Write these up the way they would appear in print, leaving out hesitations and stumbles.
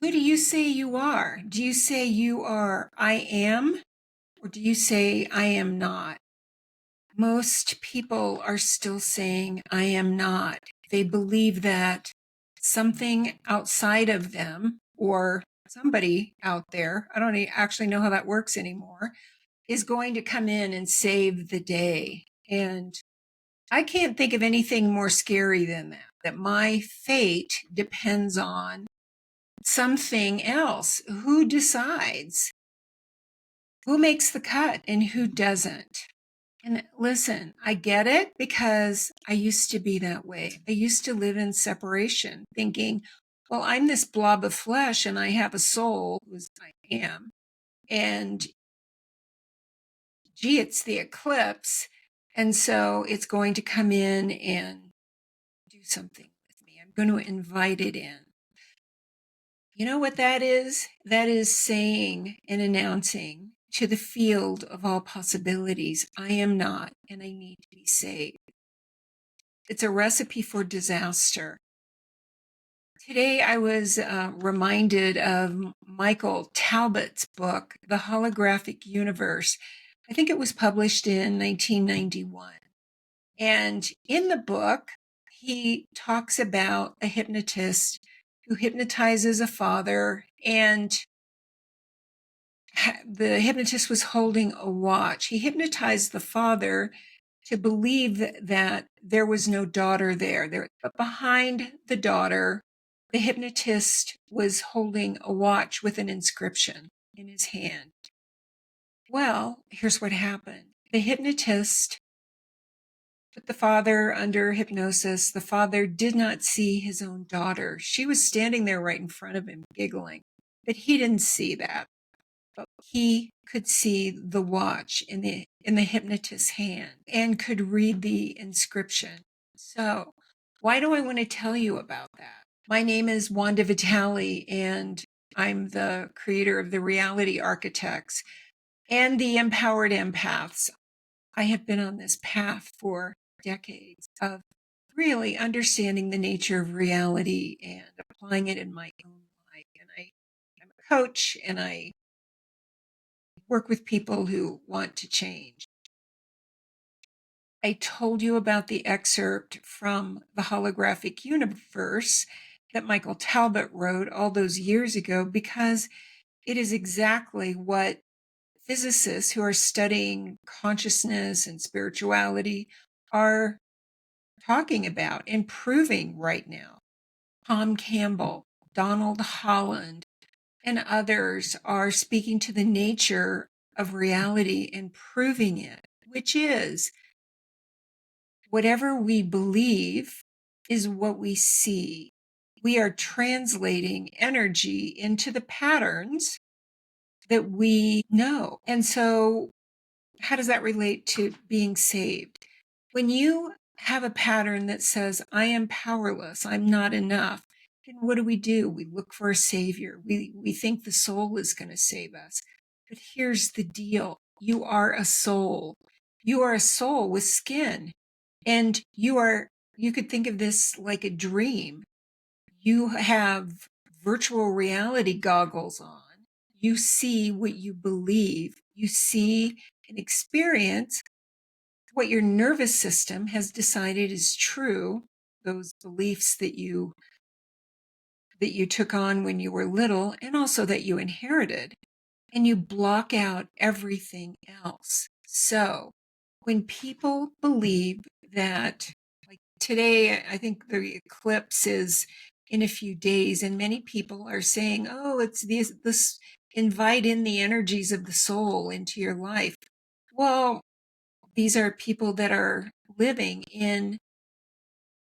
Who do you say you are? Do you say you are I am, or do you say I am not? Most people are still saying I am not. They believe that something outside of them or somebody out there, I don't actually know how that works anymore, is going to come in and save the day. And I can't think of anything more scary than that my fate depends on something else. Who decides? Who makes the cut and who doesn't? And listen, I get it because I used to be that way. I used to live in separation, thinking, well, I'm this blob of flesh and I have a soul, who's I am. And gee, it's the eclipse. And so it's going to come in and do something with me. I'm going to invite it in. You know what that is? That is saying and announcing to the field of all possibilities, I am not, and I need to be saved. It's a recipe for disaster. Today I was reminded of Michael Talbot's book, The Holographic Universe. I think it was published in 1991. And in the book, he talks about a hypnotist who hypnotizes a father, and the hypnotist was holding a watch. He hypnotized the father to believe that there was no daughter there. But behind the daughter, the hypnotist was holding a watch with an inscription in his hand. Well, here's what happened. The hypnotist put the father under hypnosis. The father did not see his own daughter. She was standing there right in front of him, giggling. But he didn't see that. But he could see the watch in the hypnotist's hand and could read the inscription. So, why do I want to tell you about that? My name is Wanda Vitale, and I'm the creator of the Reality Architects and the Empowered Empaths. I have been on this path for decades of really understanding the nature of reality and applying it in my own life. And I'm a coach, and I work with people who want to change. I told you about the excerpt from The Holographic Universe that Michael Talbot wrote all those years ago because it is exactly what physicists who are studying consciousness and spirituality are talking about and proving right now. Tom Campbell, Donald Holland, and others are speaking to the nature of reality and proving it, which is whatever we believe is what we see. We are translating energy into the patterns that we know. And so, how does that relate to being saved? When you have a pattern that says, I am powerless, I'm not enough, then what do? We look for a savior. We think the soul is going to save us. But here's the deal. You are a soul. You are a soul with skin. And you could think of this like a dream. You have virtual reality goggles on. You see what you believe. You see and experience what your nervous system has decided is true, those beliefs that you took on when you were little and also that you inherited, and you block out everything else. So when people believe that, like today, I think the eclipse is in a few days, and many people are saying, oh, it's this invite in the energies of the soul into your life. Well, these are people that are living in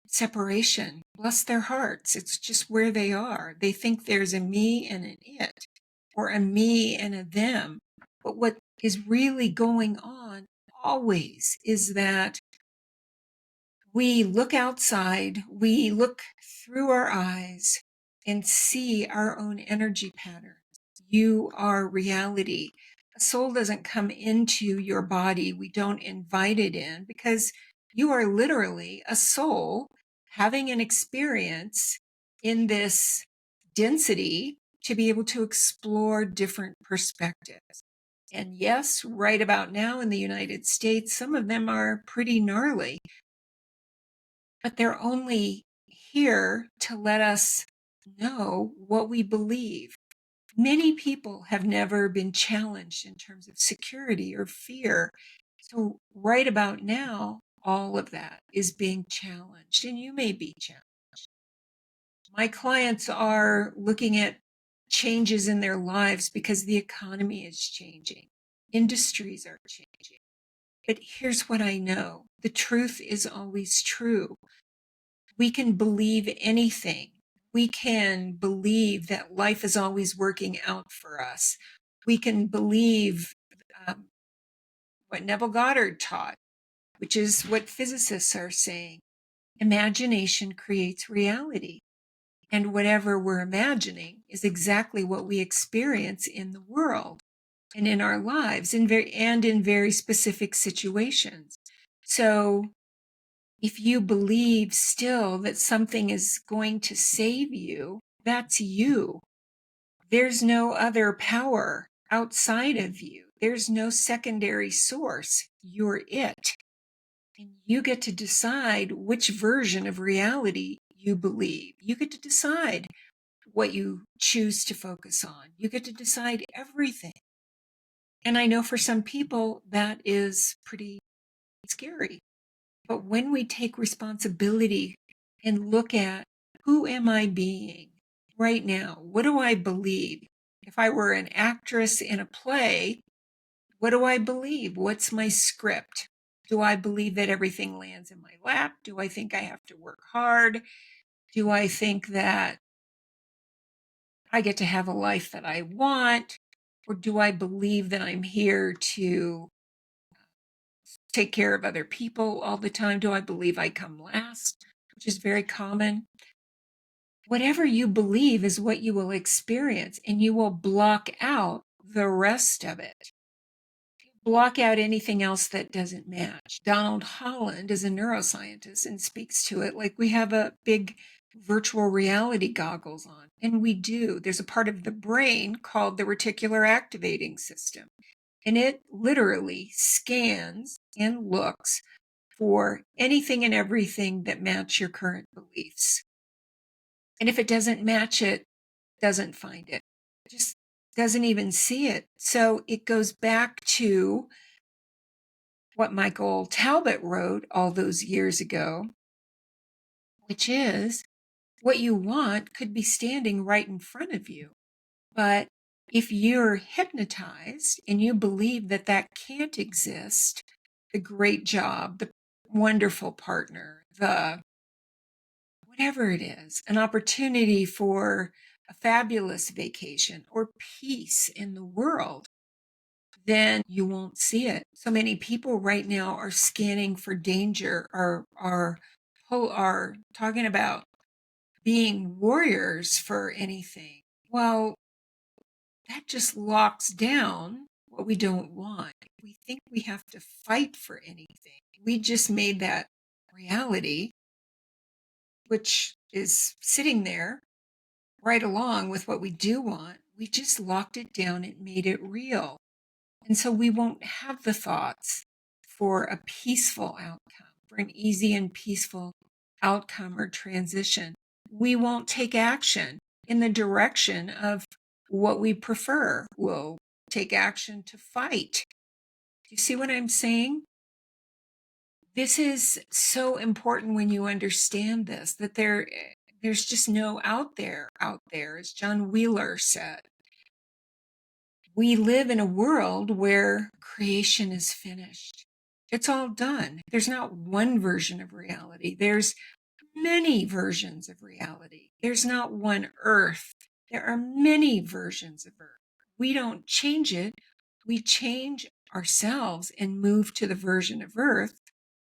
separation. Bless their hearts. It's just where they are. They think there's a me and an it, or a me and a them. But what is really going on always is that we look outside, we look through our eyes and see our own energy patterns. You are reality. A soul doesn't come into your body. We don't invite it in because you are literally a soul having an experience in this density to be able to explore different perspectives. And yes, right about now in the United States, some of them are pretty gnarly, but they're only here to let us know what we believe. Many people have never been challenged in terms of security or fear. So, right about now, all of that is being challenged, and you may be challenged. My clients are looking at changes in their lives because the economy is changing, industries are changing. But here's what I know: the truth is always true. We can believe anything. We can believe that life is always working out for us. We can believe um, what Neville Goddard taught, which is what physicists are saying. Imagination creates reality. And whatever we're imagining is exactly what we experience in the world and in our lives and in very specific situations. So if you believe still that something is going to save you, that's you. There's no other power outside of you. There's no secondary source. You're it. And you get to decide which version of reality you believe. You get to decide what you choose to focus on. You get to decide everything. And I know for some people that is pretty scary. But when we take responsibility and look at, who am I being right now? What do I believe? If I were an actress in a play, what do I believe? What's my script? Do I believe that everything lands in my lap? Do I think I have to work hard? Do I think that I get to have a life that I want? Or do I believe that I'm here to take care of other people all the time? Do I believe I come last, which is very common? Whatever you believe is what you will experience, and you will block out the rest of it. Block out anything else that doesn't match. Donald Holland is a neuroscientist and speaks to it like we have a big virtual reality goggles on, and we do. There's a part of the brain called the reticular activating system, and it literally scans and looks for anything and everything that match your current beliefs. And if it doesn't match it, doesn't find it, just doesn't even see it. So it goes back to what Michael Talbot wrote all those years ago, which is, what you want could be standing right in front of you. But if you're hypnotized and you believe that that can't exist, the great job, the wonderful partner, the whatever it is, an opportunity for a fabulous vacation or peace in the world, then you won't see it. So many people right now are scanning for danger, are talking about being warriors for anything. Well, that just locks down what we don't want. We think we have to fight for anything. We just made that reality, which is sitting there right along with what we do want. We just locked it down and made it real. And so we won't have the thoughts for a peaceful outcome, for an easy and peaceful outcome or transition. We won't take action in the direction of what we prefer. We'll take action to fight. Do you see what I'm saying? This is so important when you understand this, that there's just no out there, as John Wheeler said. We live in a world where creation is finished. It's all done. There's not one version of reality. There's many versions of reality. There's not one Earth. There are many versions of Earth. We don't change it. We change ourselves and move to the version of Earth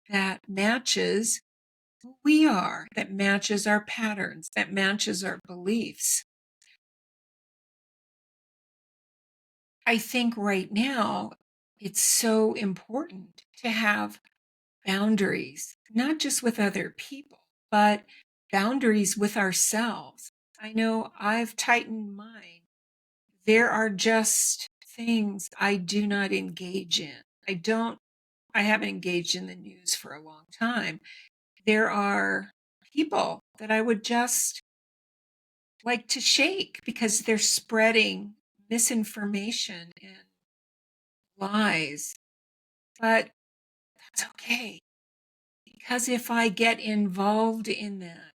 that matches who we are, that matches our patterns, that matches our beliefs. I think right now it's so important to have boundaries, not just with other people, but boundaries with ourselves. I know I've tightened mine There are just things I do not engage in. I haven't engaged in the news for a long time. There are people that I would just like to shake because they're spreading misinformation and lies. But that's okay. Because if I get involved in that,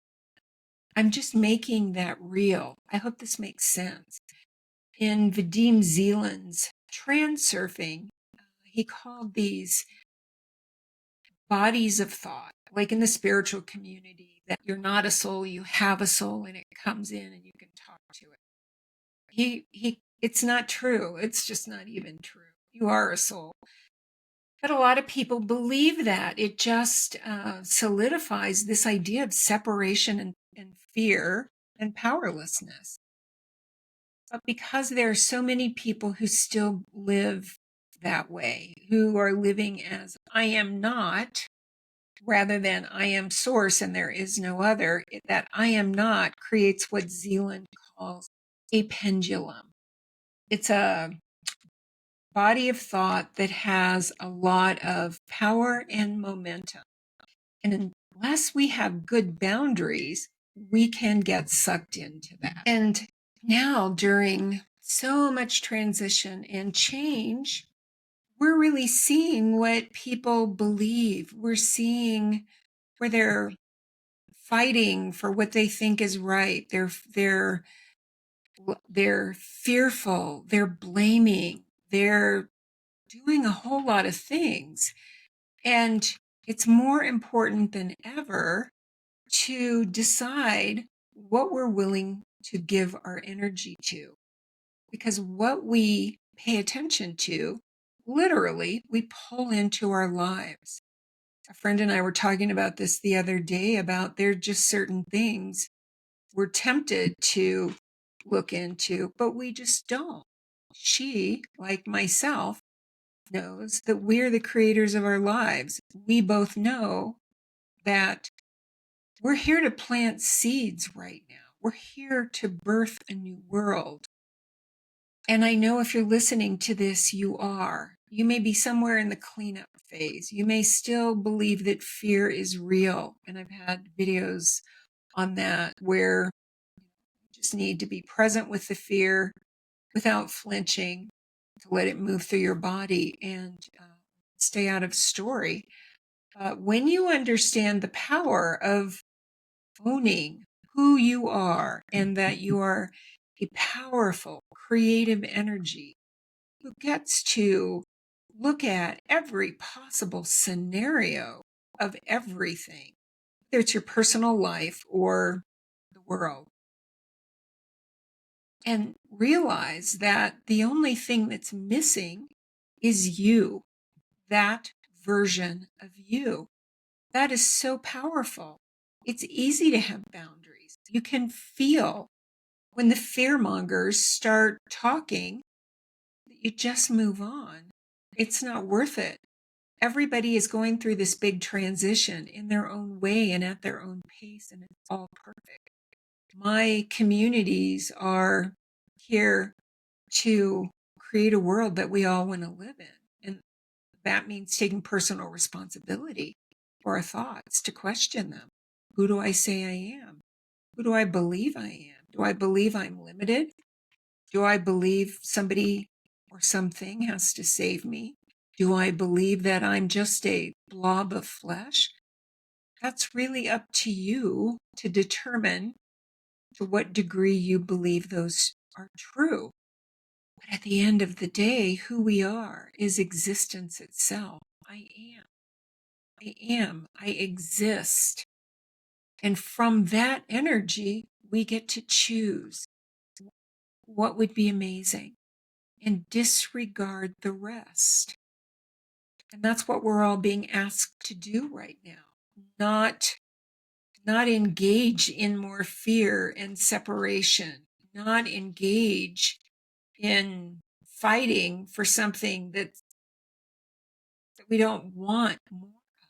I'm just making that real. I hope this makes sense. In Vadim Zeland's Transurfing, he called these bodies of thought, like in the spiritual community, that you're not a soul, you have a soul, and it comes in and you can talk to it. It's not true. It's just not even true. You are a soul. But a lot of people believe that. It just solidifies this idea of separation and fear and powerlessness. But because there are so many people who still live that way, who are living as I am not, rather than I am source and there is no other, that I am not creates what Zealand calls a pendulum. It's a body of thought that has a lot of power and momentum. And unless we have good boundaries, we can get sucked into that. And now, during so much transition and change, we're really seeing what people believe. We're seeing where they're fighting for what they think is right. They're fearful. They're blaming. They're doing a whole lot of things. And it's more important than ever to decide what we're willing to give our energy to. Because what we pay attention to, literally, we pull into our lives. A friend and I were talking about this the other day about there are just certain things we're tempted to look into, but we just don't. She, like myself, knows that we're the creators of our lives. We both know that we're here to plant seeds right now. We're here to birth a new world. And I know if you're listening to this, you are. You may be somewhere in the cleanup phase. You may still believe that fear is real. And I've had videos on that where you just need to be present with the fear without flinching, to let it move through your body and stay out of story. When you understand the power of owning who you are and that you are a powerful, creative energy who gets to look at every possible scenario of everything, whether it's your personal life or the world, and realize that the only thing that's missing is you, that version of you. That is so powerful. It's easy to have boundaries. You can feel when the fearmongers start talking that you just move on. It's not worth it. Everybody is going through this big transition in their own way and at their own pace, and it's all perfect. My communities are here to create a world that we all want to live in. And that means taking personal responsibility for our thoughts, to question them. Who do I say I am? Who do I believe I am? Do I believe I'm limited? Do I believe somebody or something has to save me? Do I believe that I'm just a blob of flesh? That's really up to you to determine to what degree you believe those are true. But at the end of the day, who we are is existence itself. I am. I am. I exist. And from that energy, we get to choose what would be amazing and disregard the rest. And that's what we're all being asked to do right now. Not engage in more fear and separation, not engage in fighting for something that we don't want more of.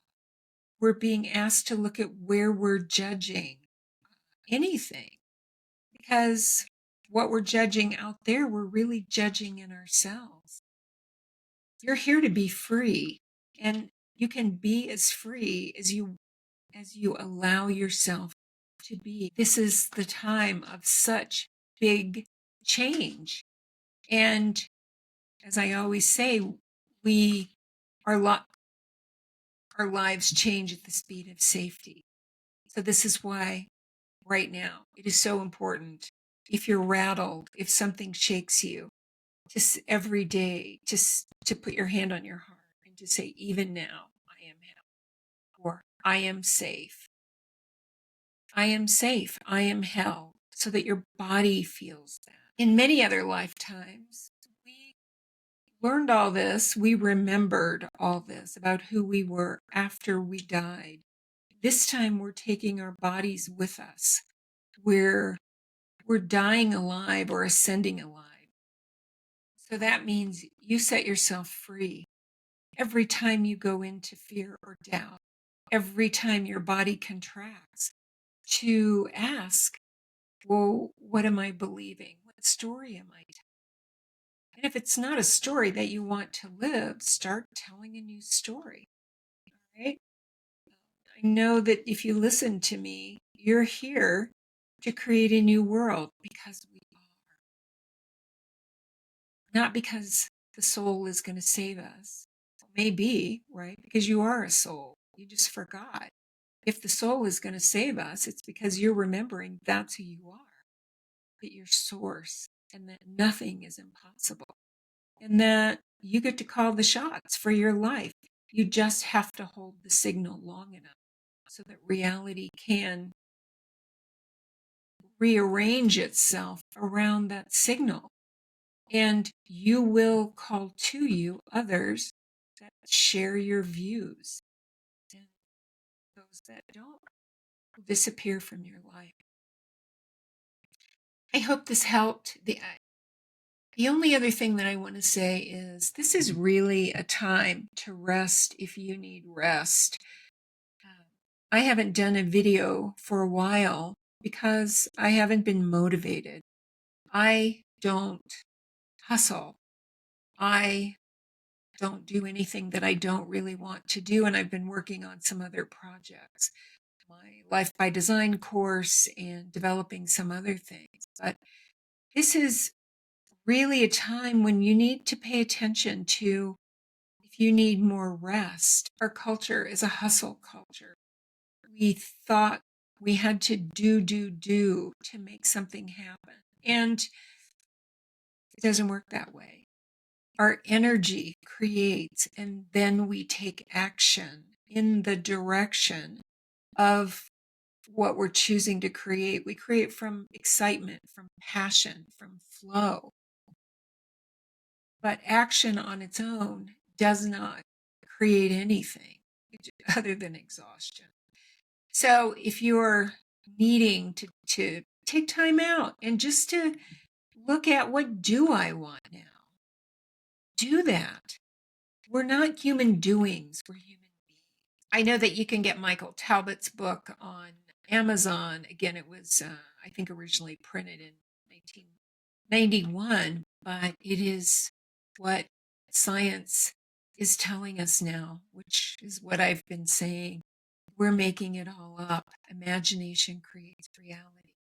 We're being asked to look at where we're judging anything, because what we're judging out there, we're really judging in ourselves. You're here to be free, and you can be as free as you allow yourself to be. This is the time of such big change. And as I always say, our lives change at the speed of safety. So this is why right now it is so important. If you're rattled, if something shakes you, just every day, just to put your hand on your heart and to say, even now, I am held, or I am safe. I am safe. I am held, so that your body feels that. In many other lifetimes, we learned all this. We remembered all this about who we were after we died. This time we're taking our bodies with us. We're dying alive or ascending alive. So that means you set yourself free every time you go into fear or doubt, every time your body contracts, to ask, well, what am I believing? What story am I telling? And if it's not a story that you want to live, start telling a new story. All right? I know that if you listen to me, you're here to create a new world, because we are. Not because the soul is going to save us. Maybe, right? Because you are a soul. You just forgot. If the soul is going to save us, it's because you're remembering that's who you are, that you're source, and that nothing is impossible, and that you get to call the shots for your life. You just have to hold the signal long enough so that reality can rearrange itself around that signal. And you will call to you others that share your views. And those that don't will disappear from your life. I hope this helped. The only other thing that I want to say is this is really a time to rest if you need rest. I haven't done a video for a while because I haven't been motivated. I don't hustle. I don't do anything that I don't really want to do, and I've been working on some other projects, my Life by Design course and developing some other things. But this is really a time when you need to pay attention to if you need more rest. Our culture is a hustle culture. We thought we had to do to make something happen. And it doesn't work that way. Our energy creates, and then we take action in the direction of what we're choosing to create. We create from excitement, from passion, from flow. But action on its own does not create anything other than exhaustion. So if you're needing to take time out and just to look at, what do I want now? Do that. We're not human doings, we're human beings. I know that you can get Michael Talbot's book on Amazon. Again, it was, I think, originally printed in 1991, but it is what science is telling us now, which is what I've been saying. We're making it all up. Imagination creates reality,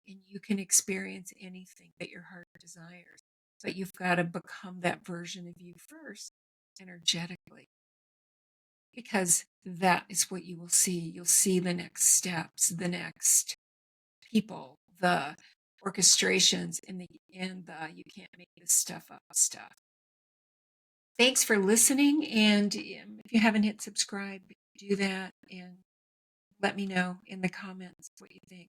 and you can experience anything that your heart desires, but you've got to become that version of you first, energetically, because that is what you will see. You'll see the next steps, the next people, the orchestrations, and the you can't make this stuff up stuff. Thanks for listening, and if you haven't hit subscribe, do that, and let me know in the comments what you think.